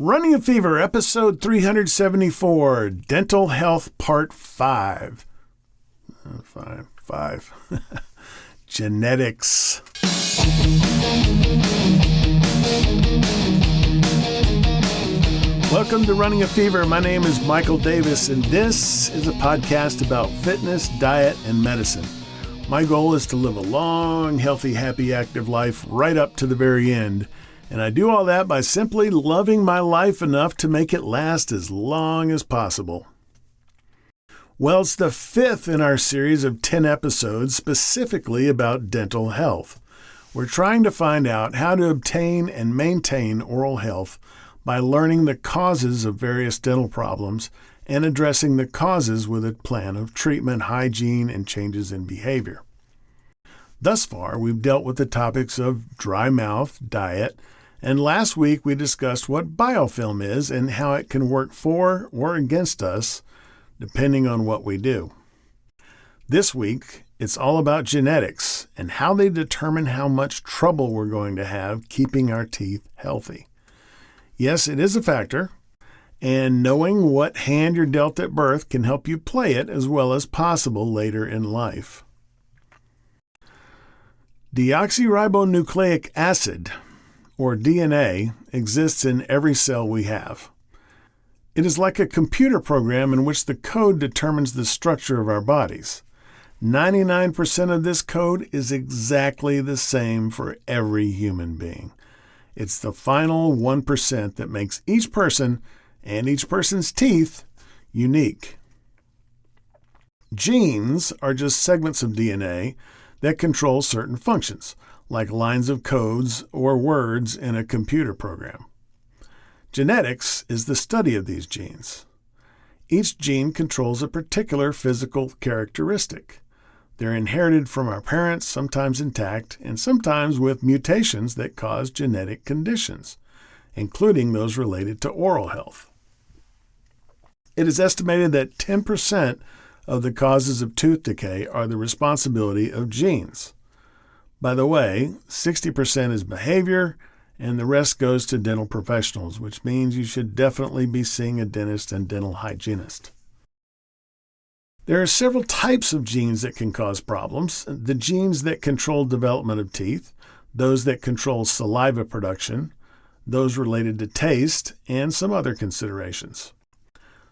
Running a Fever, episode 374, Dental Health, part 5. Five. Genetics. Welcome to Running a Fever. My name is Michael Davis, and this is a podcast about fitness, diet, and medicine. My goal is to live a long, healthy, happy, active life right up to the very end. And I do all that by simply loving my life enough to make it last as long as possible. Well, it's the 5th in our series of 10 episodes specifically about dental health. We're trying to find out how to obtain and maintain oral health by learning the causes of various dental problems and addressing the causes with a plan of treatment, hygiene, and changes in behavior. Thus far, we've dealt with the topics of dry mouth, diet, and last week we discussed what biofilm is and how it can work for or against us, depending on what we do. This week, it's all about genetics and how they determine how much trouble we're going to have keeping our teeth healthy. Yes, it is a factor, and knowing what hand you're dealt at birth can help you play it as well as possible later in life. Deoxyribonucleic acid, or DNA, exists in every cell we have. It is like a computer program in which the code determines the structure of our bodies. 99% of this code is exactly the same for every human being. It's the final 1% that makes each person and each person's teeth unique. Genes are just segments of DNA that control certain functions, like lines of codes or words in a computer program. Genetics is the study of these genes. Each gene controls a particular physical characteristic. They're inherited from our parents, sometimes intact, and sometimes with mutations that cause genetic conditions, including those related to oral health. It is estimated that 10% of the causes of tooth decay are the responsibility of genes. By the way, 60% is behavior, and the rest goes to dental professionals, which means you should definitely be seeing a dentist and dental hygienist. There are several types of genes that can cause problems. The genes that control development of teeth, those that control saliva production, those related to taste, and some other considerations.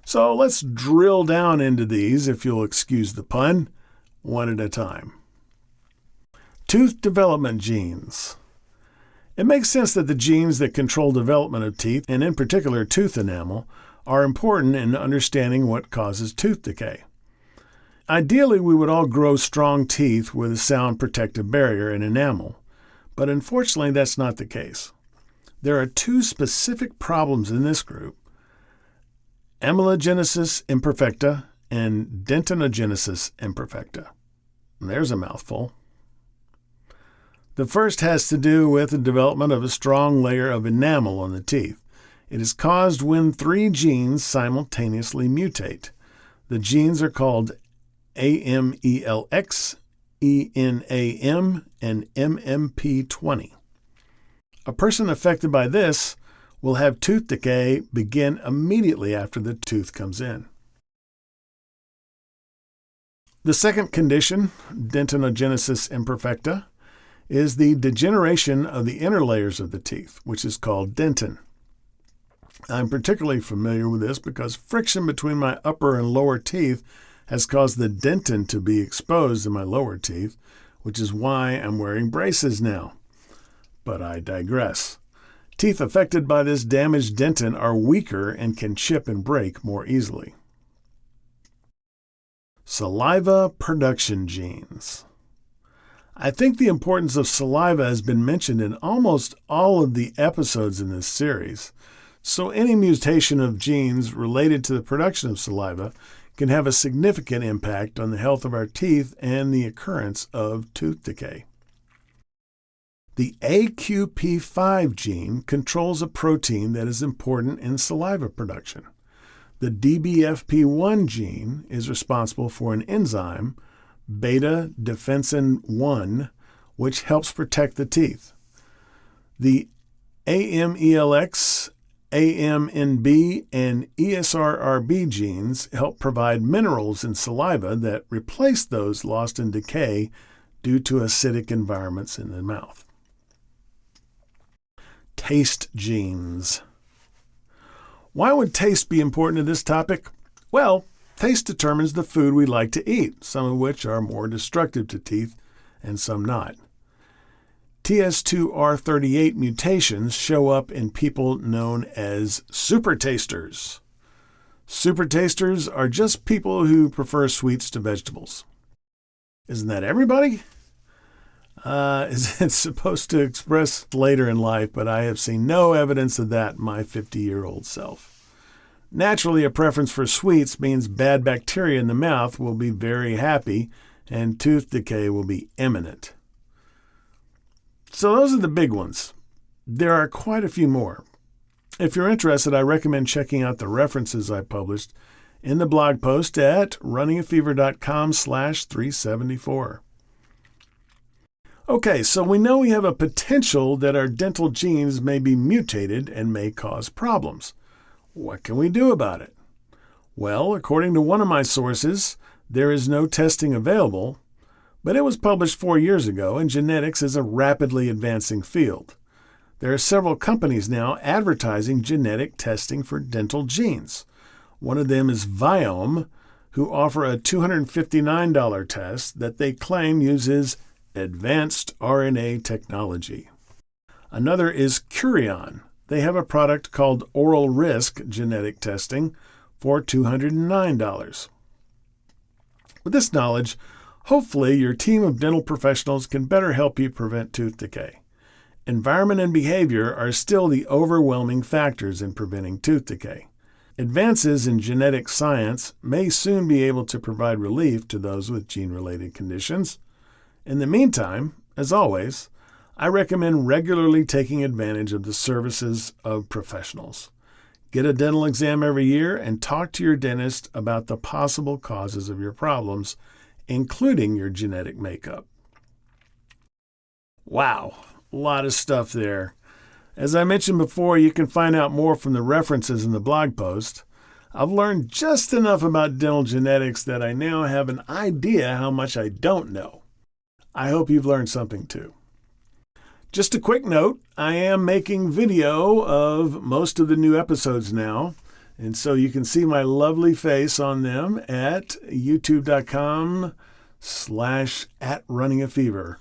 So let's drill down into these, if you'll excuse the pun, one at a time. Tooth development genes. It makes sense that the genes that control development of teeth, and in particular tooth enamel, are important in understanding what causes tooth decay. Ideally, we would all grow strong teeth with a sound protective barrier and enamel, but unfortunately that's not the case. There are 2 specific problems in this group: amelogenesis imperfecta and dentinogenesis imperfecta. There's a mouthful. The first has to do with the development of a strong layer of enamel on the teeth. It is caused when 3 genes simultaneously mutate. The genes are called AMELX, ENAM, and MMP20. A person affected by this will have tooth decay begin immediately after the tooth comes in. The second condition, dentinogenesis imperfecta, is the degeneration of the inner layers of the teeth, which is called dentin. I'm particularly familiar with this because friction between my upper and lower teeth has caused the dentin to be exposed in my lower teeth, which is why I'm wearing braces now. But I digress. Teeth affected by this damaged dentin are weaker and can chip and break more easily. Saliva production genes. I think the importance of saliva has been mentioned in almost all of the episodes in this series, so any mutation of genes related to the production of saliva can have a significant impact on the health of our teeth and the occurrence of tooth decay. The AQP5 gene controls a protein that is important in saliva production. The DBFP1 gene is responsible for an enzyme, beta-defensin 1, which helps protect the teeth. The AMELX AMNB and ESRRB genes help provide minerals in saliva that replace those lost in decay due to acidic environments in the mouth. Taste genes. Why would taste be important to this topic? Well, taste determines the food we like to eat, some of which are more destructive to teeth and some not. TS2R38 mutations show up in people known as supertasters. Supertasters are just people who prefer sweets to vegetables. Isn't that everybody? It's supposed to express later in life, but I have seen no evidence of that in my 50-year-old self. Naturally, a preference for sweets means bad bacteria in the mouth will be very happy and tooth decay will be imminent. So those are the big ones. There are quite a few more. If you're interested, I recommend checking out the references I published in the blog post at runningafever.com/374. Okay, so we know we have a potential that our dental genes may be mutated and may cause problems. What can we do about it? Well, according to one of my sources, there is no testing available, but it was published 4 years ago, and genetics is a rapidly advancing field. There are several companies now advertising genetic testing for dental genes. One of them is Viome, who offer a $259 test that they claim uses advanced RNA technology. Another is Curion. They have a product called Oral Risk genetic testing for $209. With this knowledge, hopefully your team of dental professionals can better help you prevent tooth decay. Environment and behavior are still the overwhelming factors in preventing tooth decay. Advances in genetic science may soon be able to provide relief to those with gene-related conditions. In the meantime, as always, I recommend regularly taking advantage of the services of professionals. Get a dental exam every year and talk to your dentist about the possible causes of your problems, including your genetic makeup. Wow, a lot of stuff there. As I mentioned before, you can find out more from the references in the blog post. I've learned just enough about dental genetics that I now have an idea how much I don't know. I hope you've learned something too. Just a quick note, I am making video of most of the new episodes now, and so you can see my lovely face on them at youtube.com/@runningafever,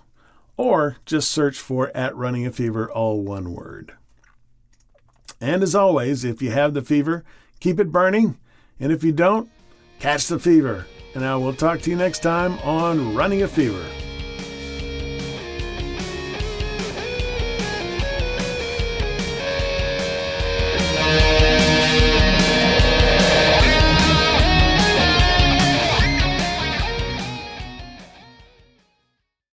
or just search for @runningafever, all one word. And as always, if you have the fever, keep it burning, and if you don't, catch the fever. And I will talk to you next time on Running a Fever.